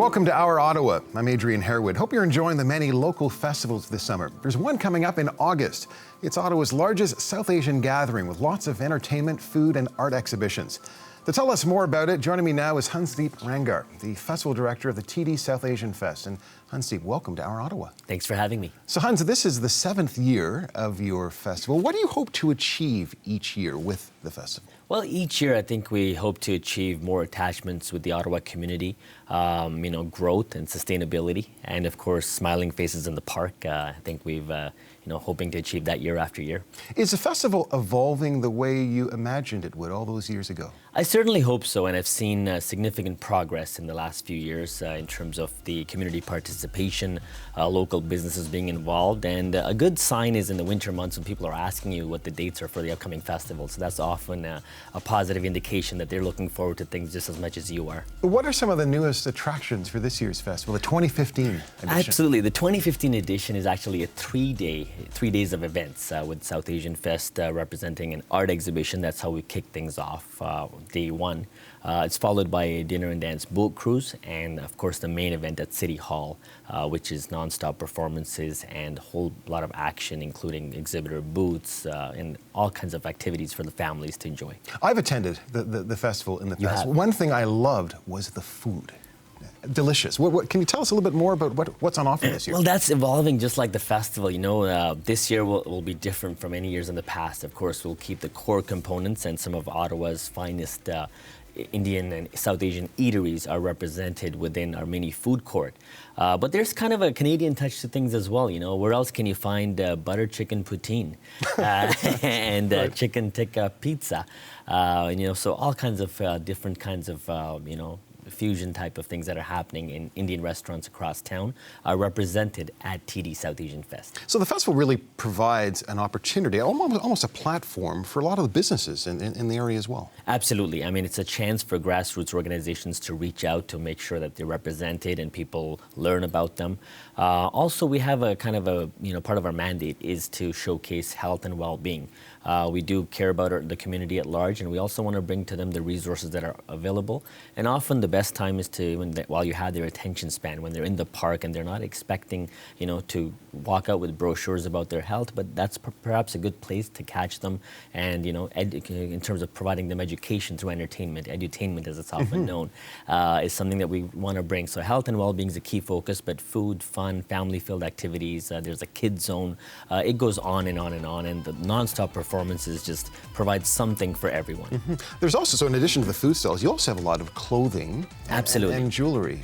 Welcome to Our Ottawa. I'm Adrian Harewood. Hope you're enjoying the many local festivals this summer. There's one coming up in August. It's Ottawa's largest South Asian gathering with lots of entertainment, food, and art exhibitions. To tell us more about it, joining me now is Hunsdeep Rangar, the Festival Director of the TD SouthAsianFest. And Hunsdeep, welcome to Our Ottawa. Thanks for having me. So Hans, this is the 7th year of your festival. What do you hope to achieve each year with the festival? Well, each year I think we hope to achieve more attachments with the Ottawa community, growth and sustainability, and of course, smiling faces in the park. I think we've, hoping to achieve that year after year. Is the festival evolving the way you imagined it would all those years ago? I certainly hope so, and I've seen significant progress in the last few years in terms of the community participation, local businesses being involved, and a good sign is in the winter months when people are asking you what the dates are for the upcoming festival. So that's often a positive indication that they're looking forward to things just as much as you are. What are some of the newest attractions for this year's festival, the 2015 edition? Absolutely. The 2015 edition is actually a 3 days of events with SoutAsianFest representing an art exhibition. That's how we kick things off day one. It's followed by a dinner and dance boat cruise, and of course the main event at City Hall, which is non-stop performances and a whole lot of action, including exhibitor booths and all kinds of activities for the families to enjoy. I've attended the festival in the past. One thing I loved was the food. Delicious. Can you tell us a little bit more about what's on offer this year? Well, that's evolving just like the festival. This year will be different from any years in the past. Of course, we'll keep the core components, and some of Ottawa's finest Indian and South Asian eateries are represented within our mini food court. But there's kind of a Canadian touch to things as well. Where else can you find butter chicken poutine and right. chicken tikka pizza? So all kinds of different kinds of, fusion type of things that are happening in Indian restaurants across town are represented at TD SouthAsianFest. So the festival really provides an opportunity, almost a platform for a lot of the businesses in the area as well. Absolutely. I mean, it's a chance for grassroots organizations to reach out to make sure that they're represented and people learn about them. Also, we have a kind of part of our mandate is to showcase health and well-being. We do care about the community at large, and we also want to bring to them the resources that are available. And often the best time is while you have their attention span, when they're in the park and they're not expecting, to walk out with brochures about their health, but that's perhaps a good place to catch them and, in terms of providing them education through entertainment. Edutainment, as it's often known, is something that we want to bring. So health and well-being is a key focus, but food, fun, family-filled activities, there's a kids zone. It goes on and on and on, and the non-stop performances just provide something for everyone. There's also, so in addition to the food stalls, you also have a lot of clothing and jewelry.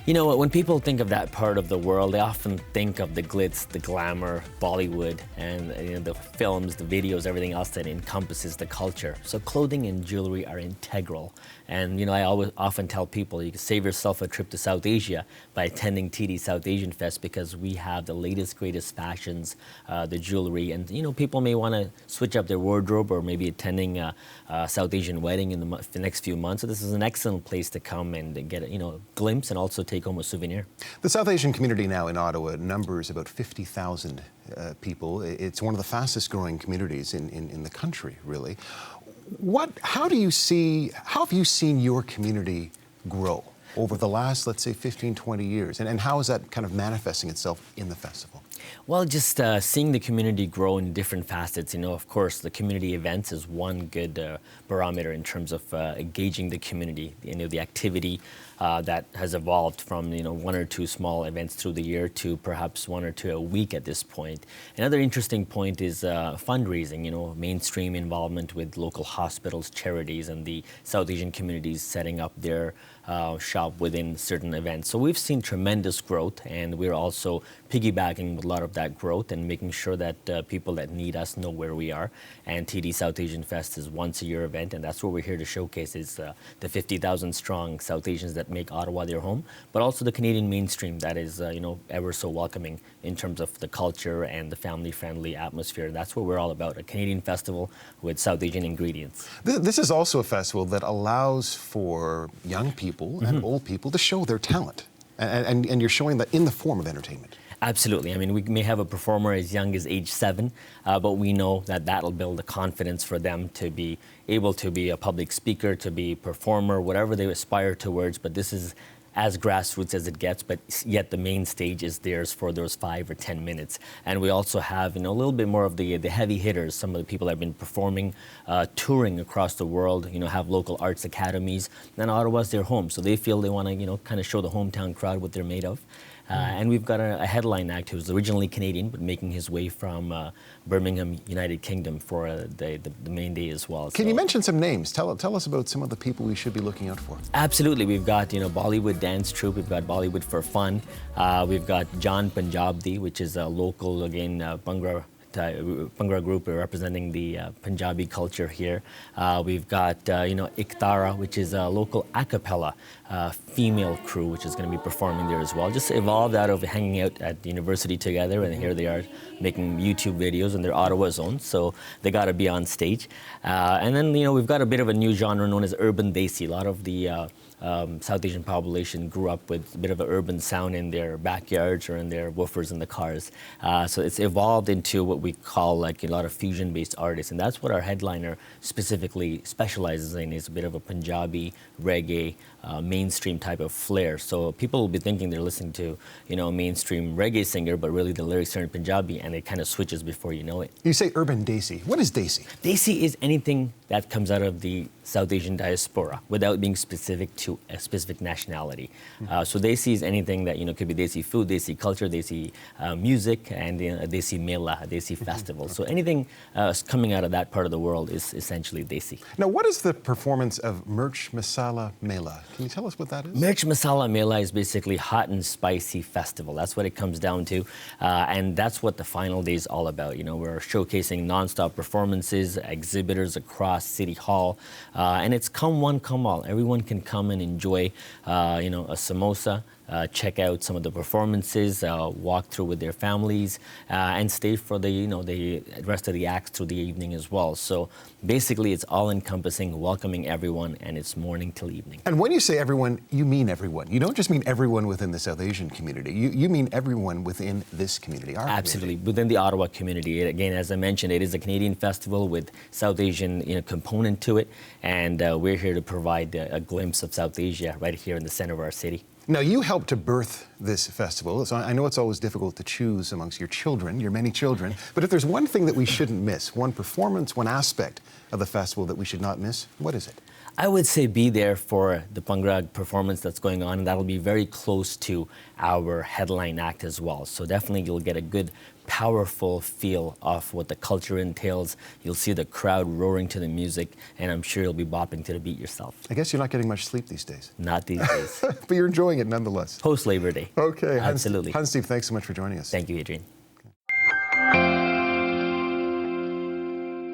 When people think of that part of the world, they often think of the glitz, the glamour, Bollywood, and the films, the videos, everything else that encompasses the culture. So clothing and jewelry are integral. And I often tell people you can save yourself a trip to South Asia by attending TD SouthAsianFest, because we have the latest, greatest fashions, the jewelry, and people may want to switch up their wardrobe or maybe attending a South Asian wedding in the next few months. So this is an excellent place to come and get a glimpse and also take home a souvenir. The South Asian community now in Ottawa numbers about 50,000 people. It's one of the fastest growing communities in the country, really. How have you seen your community grow over the last, let's say, 15, 20 years? And how is that kind of manifesting itself in the festival? Well, just seeing the community grow in different facets. Of course, the community events is one good barometer in terms of engaging the community. The activity that has evolved from one or two small events through the year to perhaps one or two a week at this point. Another interesting point is fundraising. Mainstream involvement with local hospitals, charities, and the South Asian communities setting up their shop within certain events. So we've seen tremendous growth, and we're also piggybacking with a lot of that growth and making sure that people that need us know where we are. And TD SouthAsianFest is once a year event, and that's what we're here to showcase is the 50,000 strong South Asians that make Ottawa their home, but also the Canadian mainstream that is ever so welcoming in terms of the culture and the family-friendly atmosphere. That's what we're all about, a Canadian festival with South Asian ingredients. This is also a festival that allows for young people and old people to show their talent, and you're showing that in the form of entertainment. Absolutely. I mean, we may have a performer as young as age 7, but we know that that'll build the confidence for them to be able to be a public speaker, to be a performer, whatever they aspire towards. But this is as grassroots as it gets, but yet the main stage is theirs for those 5 or 10 minutes. And we also have, a little bit more of the heavy hitters, some of the people that have been performing, touring across the world, have local arts academies, and Ottawa's their home, so they feel they want to, kind of show the hometown crowd what they're made of. And we've got a headline act who's originally Canadian, but making his way from Birmingham, United Kingdom for the main day as well. Can you mention some names? Tell us about some of the people we should be looking out for. Absolutely. We've got, Bollywood dance troupe. We've got Bollywood for Fun. We've got John Punjabdi, which is a local, again, Bhangra group representing the Punjabi culture here. We've got, Iktara, which is a local a cappella female crew, which is going to be performing there as well. Just evolved out of hanging out at the university together, and here they are making YouTube videos, and they're Ottawa's own, so they got to be on stage. And then, we've got a bit of a new genre known as urban desi. A lot of the South Asian population grew up with a bit of an urban sound in their backyards or in their woofers in the cars. So it's evolved into what we call like a lot of fusion-based artists, and that's what our headliner specifically specializes in, is a bit of a Punjabi, reggae, mainstream type of flair. So people will be thinking they're listening to, a mainstream reggae singer, but really the lyrics are in Punjabi, and it kind of switches before you know it. You say urban desi. What is desi? Desi is anything that comes out of the South Asian diaspora without being specific to a specific nationality. So desi is anything that, could be desi food, desi culture, desi music, and desi mela, desi festival. So anything coming out of that part of the world is essentially desi. Now, what is the performance of Mirch Masala Mela? Can you tell us what that is? Mirch Masala Mela is basically hot and spicy festival. That's what it comes down to. And that's what the final day is all about. We're showcasing nonstop performances, exhibitors across City Hall. And it's come one, come all. Everyone can come and enjoy, a samosa, check out some of the performances, walk through with their families, and stay for the, the rest of the acts through the evening as well. So basically, it's all-encompassing, welcoming everyone, and it's morning till evening. And when you say everyone, you mean everyone. You don't just mean everyone within the South Asian community. You mean everyone within this community, our Absolutely, community. within the Ottawa community. Again, as I mentioned, it is a Canadian festival with South Asian component to it, and we're here to provide a glimpse of South Asia right here in the center of our city. Now, you helped to birth this festival, so I know it's always difficult to choose amongst your children, your many children, but if there's one thing that we shouldn't miss, one performance, one aspect of the festival that we should not miss, what is it? I would say be there for the Bhangra performance that's going on, and that'll be very close to our headline act as well. So definitely you'll get a good, powerful feel of what the culture entails. You'll see the crowd roaring to the music, and I'm sure you'll be bopping to the beat yourself. I guess you're not getting much sleep these days. Not these days. But you're enjoying it nonetheless. Post-Labor Day. Okay. Absolutely. Hunsdeep, thanks so much for joining us. Thank you, Adrian.